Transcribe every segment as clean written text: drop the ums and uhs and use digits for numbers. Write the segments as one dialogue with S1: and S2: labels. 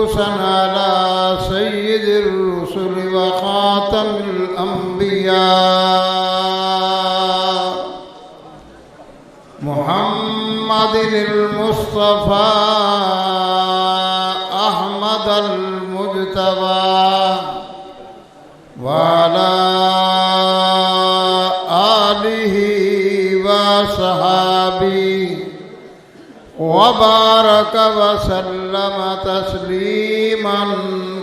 S1: خصوصا على سيد الرسل وخاتم الأنبياء محمد المصطفى أحمد المجتبى وعلى آله وصحابه وبارك وسلم تسليما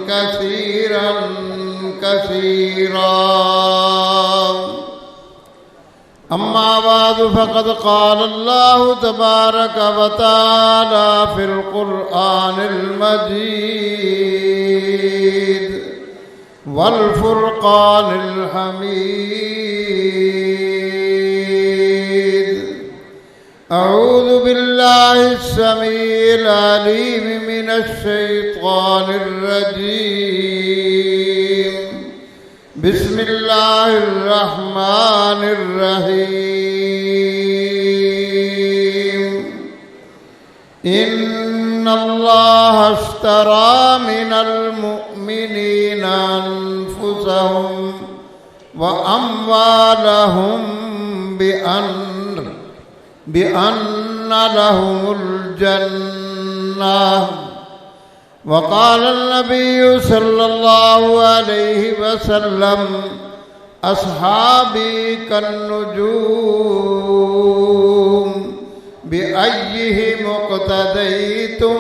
S1: كثيرا كثيرا. أما بعد فقد قال الله تبارك وتعالى في القرآن المجيد والفرقان الحميد. أعوذ بالله السميع العليم من الشيطان الرجيم. بسم الله الرحمن الرحيم. إن الله اشترى من المؤمنين أنفسهم وأموالهم بأن لهم الجنة. وقال النبي صلى الله عليه وسلم أصحابي كالنجوم بأيهم اقتديتم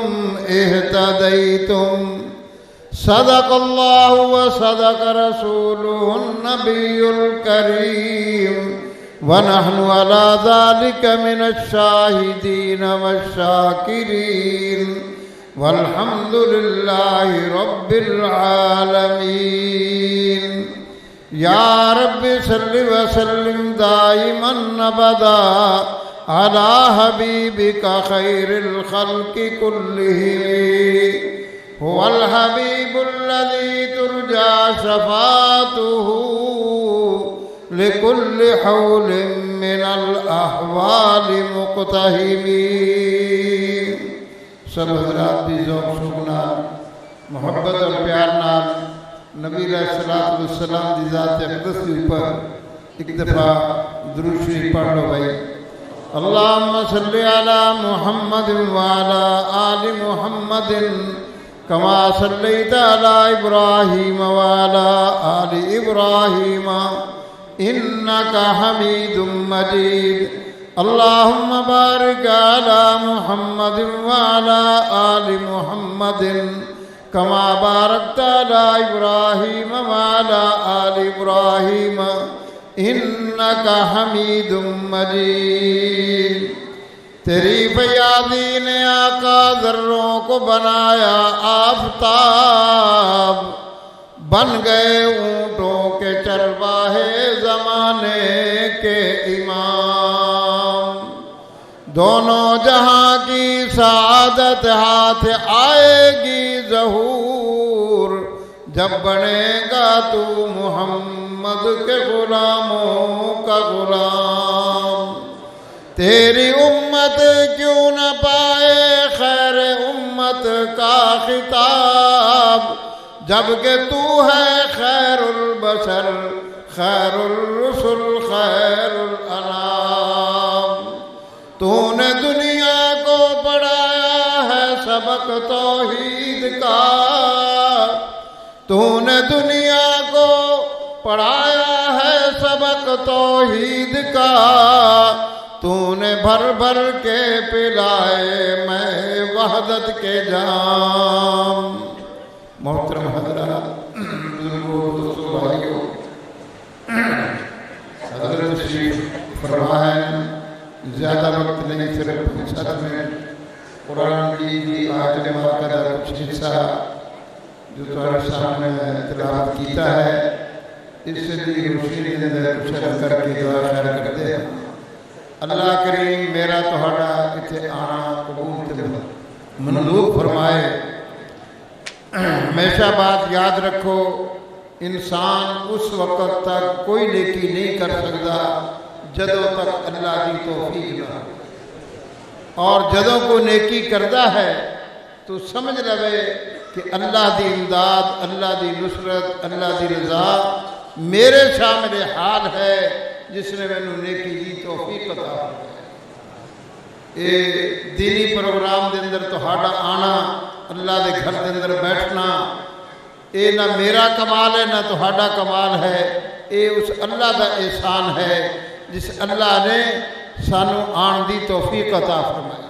S1: اهتديتم. صدق الله وصدق رسوله النبي الكريم ونحن على ذلك من الشاهدين والشاكرين والحمد لله رب العالمين. يا رب صل وسلم دائما أبدا على حبيبك خير الخلق كلهم. هو الحبيب الذي ترجى شفاعته لكل حول من الأحوال مقتحمين. سب حضرات دی ذوق شوق نال محبت اور پیار نال نبی علیہ الصلوۃ والسلام دی ذات اقدس کے اوپر ایک دفعہ درود شریف پڑھ لو بھائی. اللہم صلی علی محمد وعلی آل محمد کما صلیت علی ابراہیم وعلی آل ابراہیم انک حمید مجید. اللہم بارک علی محمد وعلی آل محمد کما بارکت علی ابراہیم وعلی آل ابراہیم انک حمید مجید. تیری فیاضی نے آقا ذروں کو بنایا آفتاب، بن گئے اونٹوں کے چرواہے زمانے کے امام. دونوں جہاں کی سعادت ہاتھ آئے گی ظہور جب بنے گا تو محمد کے غلاموں کا غلام. تیری امت کیوں نہ پائے خیر امت کا خطاب جبکہ تو ہے خیر البشر خیر الرسل خیر الانام. تو نے دنیا کو پڑھایا ہے سبق توحید کا، تو نے دنیا کو پڑھایا ہے سبق توحید کا، تو نے بھر بھر کے پلائے میں وحدت کے جام. محترم حضرات، بزرگوں، دوستوں، بھائیوں، حضرت تشریف فرما ہے. زیادہ وقت نہیں، صرف 7 منٹ قرآن کی آیت مبارکہ کا کچھ حصہ جو تمہارے سامنے تلاوت کیتا ہے، اس سے دی روشنی کے اندر کچھ کر کے دعا خیر کرتے ہیں. اللہ کریم میرا تہاڈا اتنے آنا قبول تے منظور فرمائے. ہمیشہ بات یاد رکھو، انسان اس وقت تک کوئی نیکی نہیں کر سکتا جدوں تک اللہ کی توفیق نہ ہو، اور جدوں کو نیکی کرتا ہے تو سمجھ لوے کہ اللہ دی امداد، اللہ دی نصرت، اللہ دی رضا میرے شامل حال ہے جس نے میں نیکی دی توفیق عطا فرمائی۔ اے دینی پروگرام دے اندر تہاڈا آنا، اللہ دے گھر دے اندر بیٹھنا، اے نہ میرا کمال ہے نہ تہاڈا کمال ہے، اے اس اللہ دا احسان ہے جس اللہ نے سانو آن دی توفیق عطا فرمائی۔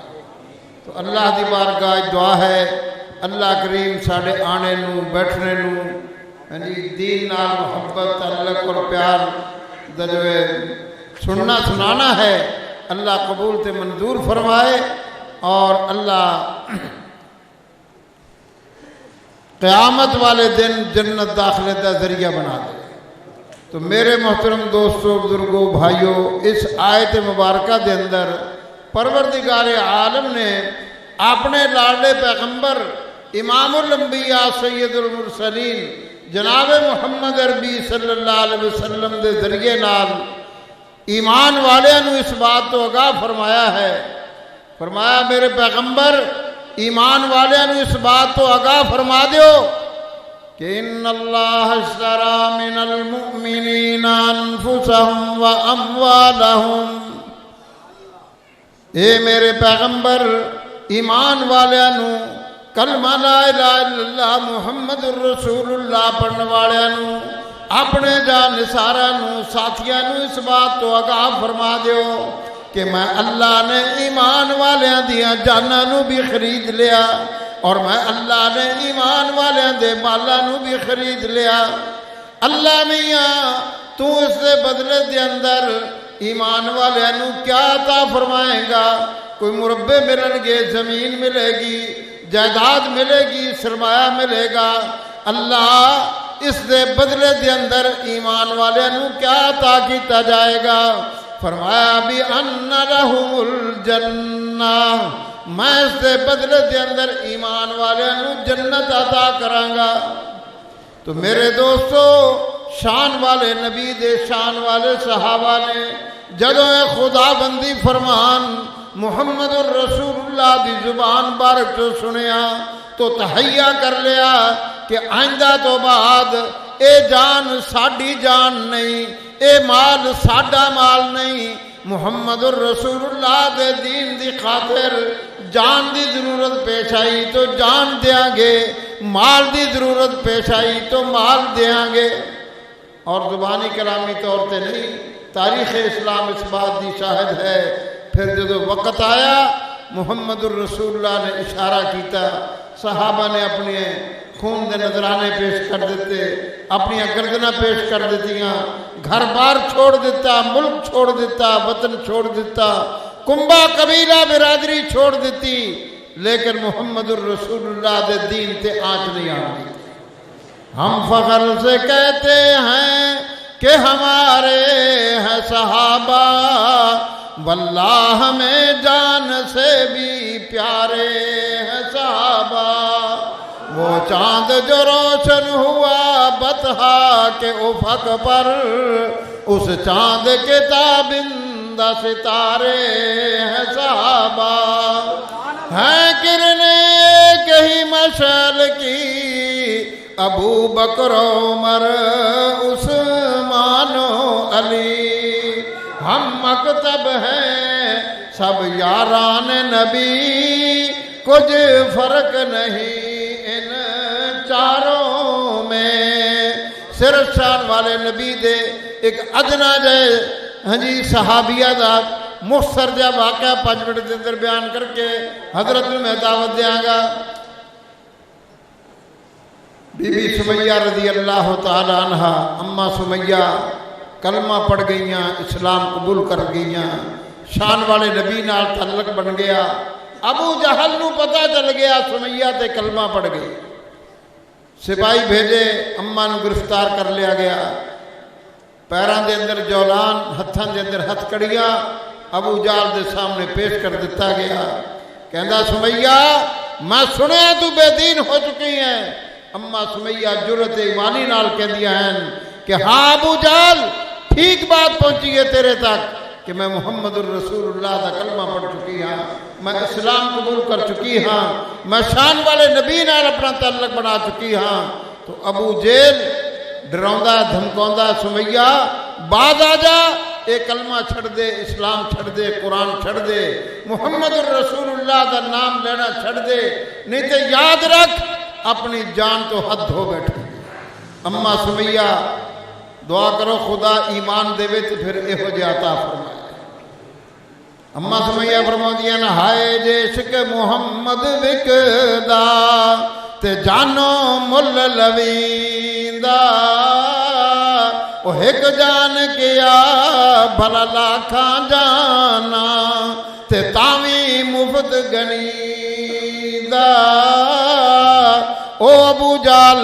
S1: تو اللہ دی بارگاہ دعا ہے اللہ کریم ساڑے آنے نو بیٹھنے نو دین نال محبت تعلق اور پیار دجوے سننا سنانا ہے، اللہ قبول تے منظور فرمائے اور اللہ قیامت والے دن جنت داخلے دا ذریعہ بنا دے۔ تو میرے محترم دوستو، بزرگوں، بھائیوں، اس آیت مبارکہ دے اندر پروردگار عالم نے اپنے لاڈلے پیغمبر امام الانبیاء سید المرسلین جناب محمد عربی صلی اللہ علیہ وسلم دے ذریعے نال ایمان والوں نو اس بات تو آگاہ فرمایا ہے، فرمایا میرے پیغمبر ایمان والوں نو اس بات تو آگاہ فرما دیو کہ ان اللہ اشترى من المؤمنین انفسهم واموالهم۔ اے میرے پیغمبر ایمان والوں نو کلمہ لا الہ الا اللہ محمد الرسول اللہ پڑھنے والوں اپنے جان نثارا نو ساتھیاں نو اس بات تو آگاہ فرما دیو کہ میں اللہ نے ایمان والیاں دیاں جاناں نو بھی خرید لیا اور میں اللہ نے ایمان والیاں دے مالاں نو بھی خرید لیا۔ اللہ میاں تو اس دے بدلے دے اندر ایمان والیاں نو کیا عطا فرمائیں گا؟ کوئی مربع ملن گے، زمین ملے گی، جائیداد ملے گی، سرمایہ ملے گا۔ اللہ اس دے بدلے دے اندر ایمان والے نو کیا عطا کیتا جائے گا؟ فرمایا بھی ان لہم الجنہ، میں اس دے بدلے دے اندر ایمان والے نو جنت عطا کراں گا۔ تو میرے دوستو، شان والے نبی دے شان والے صحابہ نے جدوں خدا بندی فرمان محمد الرسول اللہ دی زبان بارک تو سنیا تو تہیا کر لیا کہ آئندہ تو بعد اے جان ساڈی جان نہیں، اے مال ساڈا مال نہیں، محمد الرسول اللہ دے دین دی خاطر جان دی ضرورت پیش آئی تو جان دیاں گے، مال دی ضرورت پیش آئی تو مال دیاں گے۔ اور زبانی کلامی طور تے نہیں، تاریخ اسلام اس بات دی شاہد ہے۔ پھر جدو وقت آیا محمد الرسول اللہ نے اشارہ کیتا، صحابہ نے اپنے خون دے نذرانے پیش کر دیتے، اپنی گردناں پیش کر دیتیاں، گھر بار چھوڑ دیتا، ملک چھوڑ دیتا، وطن چھوڑ دیتا، کنبہ قبیلہ برادری چھوڑ دیتی، لیکن محمد الرسول اللہ دے دین تے آنچ نہیں آتی۔ ہم فخر سے کہتے ہیں کہ ہمارے ہیں صحابہ، واللہ ہمیں جان سے بھی پیارے ہیں صحابہ۔ وہ چاند جو روشن ہوا بطحا کے افق پر، اس چاند کے تابندہ ستارے ہیں صحابہ۔ ہیں کرنے کہیں مشعل کی ابو بکر عمر عثمان و علی، ہم مکتب ہیں سب یاران نبی، کچھ فرق نہیں ان چاروں میں۔ صرف شان والے نبی دے ایک ادنا جائے صحابیہ دا مختصر جا واقعہ 5 منٹ دے اندر بیان کر کے حضرت میں دعوت دیاں گا۔ بی بی سمیہ رضی اللہ تعالی عنہ، اماں سمیہ کلمہ پڑھ گئیاں، اسلام قبول کر گئیاں، شان والے نبی نال تعلق بن گیا۔ ابو جہل نو پتہ چل گیا سمیہ تے کلمہ پڑھ گئی، سپاہی بھیجے، اماں نو گرفتار کر لیا گیا، پیران دے اندر جولان، ہتھاں دے اندر ہتھ کڑیاں ابو جہل دے سامنے پیش کر دیتا گیا۔ کہندا سمیہ میں سنیا تو بے دین ہو چکی ہیں۔ اماں سمیہ جرت ایمانی نال کہندیاں ہیں کہ ہاں ابو جہل ٹھیک بات پہنچی ہے تیرے تک، کہ میں محمد الرسول اللہ دا کلمہ پڑھ چکی ہاں، میں اسلام قبول کر چکی ہاں، میں شان والے نبی نال اپنا تعلق بنا چکی ہاں، تو ابو جیل ڈراؤندا دھمکاؤندا سمیہ بعد آ جا، اے کلمہ چھڑ دے، اسلام چھڑ دے، قرآن چھڑ دے، محمد الرسول اللہ دا نام لینا چھڑ دے، نہیں تے یاد رکھ اپنی جان تو حد ہو بیٹھے۔ اما سمیہ دعا کرو خدا ایمان دے تو پھر ایہو جے عطا فرمائے۔ اما سمیہ فرماندیاں نا ہائے جے عشق محمد وکدا تے جانو مل لویندا، او ایک جان کیا بھلا لاکھاں جانا تے تاویں مفت گنیندا۔ او ابو جال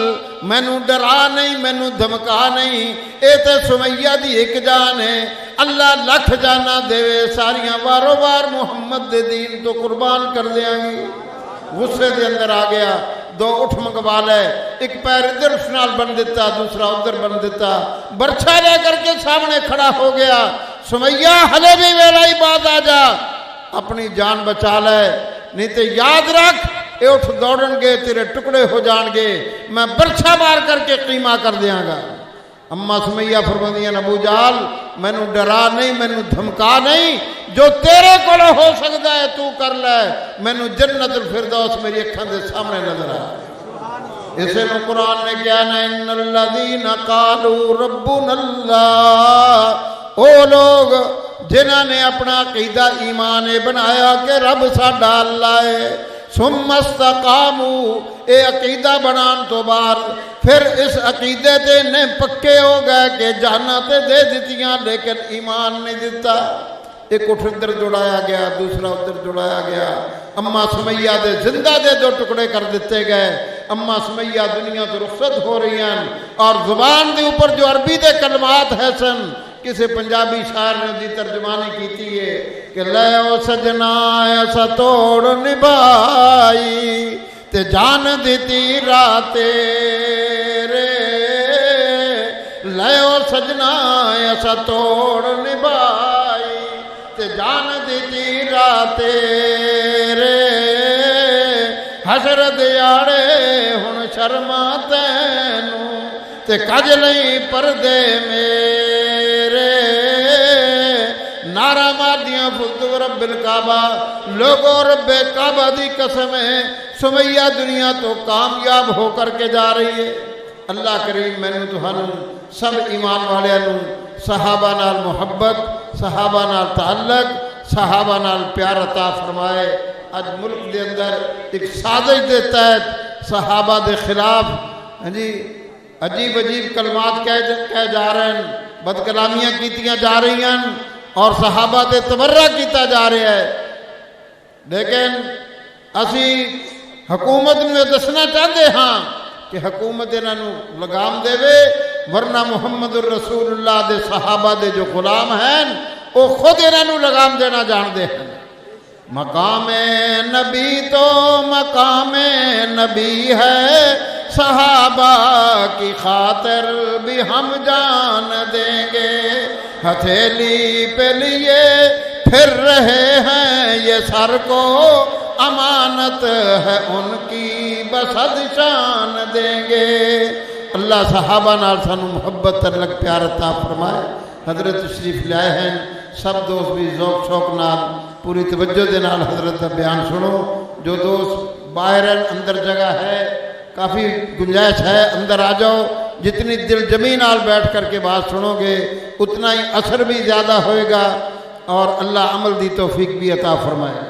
S1: مینوں ڈرا نہیں، مینوں دھمکا نہیں، اے تے سمیہ دی ایک جان ہے، اللہ لکھ جانا دے ساریاں وارو وار محمد دے دین تو قربان کر دیاں گی۔ غصے دے اندر آ گیا، دو اٹھ منگوا لے، ایک پیر ادھر اس نال بن دیتا، دوسرا ادھر بن دیتا، برچھا لے کر کے سامنے کھڑا ہو گیا۔ سمیہ ہلے بھی ویلا ہی بعد آ جا، اپنی جان بچا لے، نہیں تے یاد رکھ اے اٹھ دوڑن گے تیرے ٹکڑے ہو جان گے، میں برچھا مار کر کے قیمہ کر دیاں گا۔ اما سمیہ فرماندیاں ابو جال مینوں ڈرا نہیں، مینوں دھمکا نہیں، جو تیرے کو ہو سکتا ہے تو کر لے، مینوں جنت الفردوس میری اکھاں دے سامنے نظر آ۔ اسے نو قرآن نے کیا نا ان الذین قالوا ربنا اللہ، او لوگ جنہاں نے اپنا عقیدہ ایمان بنایا کہ رب ساڈا اللہ ہے، ثم استقاموا، اے عقیدہ بنان تو بعد پھر اس عقیدے دے نے پکے ہو گئے کہ جانا تے دے دیتیاں لیکن ایمان نہیں دیتا۔ ایک اٹھ ادھر جڑایا گیا، دوسرا ادھر جڑایا گیا، اما سمیہ دے زندہ دے دو ٹکڑے کر دیتے گئے۔ اما سمیہ دنیا تو رخصت ہو رہی ہیں، اور زبان دے اوپر جو عربی دے کلمات ہے سن، کسی پنجابی شاعر نے دی ترجمانی کیتی ہے کہ لے او سجنا ایسا توڑ نبھائی تے جان دیتی رات تیرے، لے او سجنا ایسا توڑ نبھائی تے جان دیتی رات تیرے، حشر دیاڑے ہن شرما تینوں تے کج لئی پردے میرے، نعرہ ماردیاں فلتو رب الکعبہ، لوگوں رب کعبہ دی قسم ہے سمیہ دنیا تو کامیاب ہو کر کے جا رہی ہے۔ اللہ کریم مینوں تہانوں سب ایمان والوں صحابہ نال محبت، صحابہ نال تعلق، صحابہ نال پیار عطا فرمائے۔ اج ملک دے اندر ایک سازش دے تحت صحابہ دے خلاف عجیب عجیب کلمات کہہ جا رہے ہیں، بد کلامیاں کیتیاں جا رہی ہیں، اور صحابہ دے تبرہ کیتا جا رہا ہے، لیکن اسی حکومت نے دسنا چاہتے ہاں کہ حکومت انہوں لگام دے وے، ورنہ محمد الرسول اللہ دے صحابہ دے جو غلام ہیں وہ خود انہوں لگام دینا جان دے ہیں۔ مقام نبی تو مقام نبی ہے، صحابہ کی خاطر بھی ہم جان دیں گے، ہتھیلی پہ لیے پھر رہے ہیں یہ سر کو، امانت ہے ان کی بسد شان دیں گے۔ اللہ صحابہ نال سانو محبت تعلق پیار عطا فرمائے۔ حضرت تشریف لائے ہیں، سب دوست بھی ذوق شوق نال پوری توجہ دے نال حضرت کا بیان سنو۔ جو دوست باہر اندر جگہ ہے، کافی گنجائش ہے، اندر آ جاؤ، جتنی دل جمی نال بیٹھ کر کے بات سنو گے اتنا ہی اثر بھی زیادہ ہوئے گا، اور اللہ عمل دی توفیق بھی عطا فرمائے۔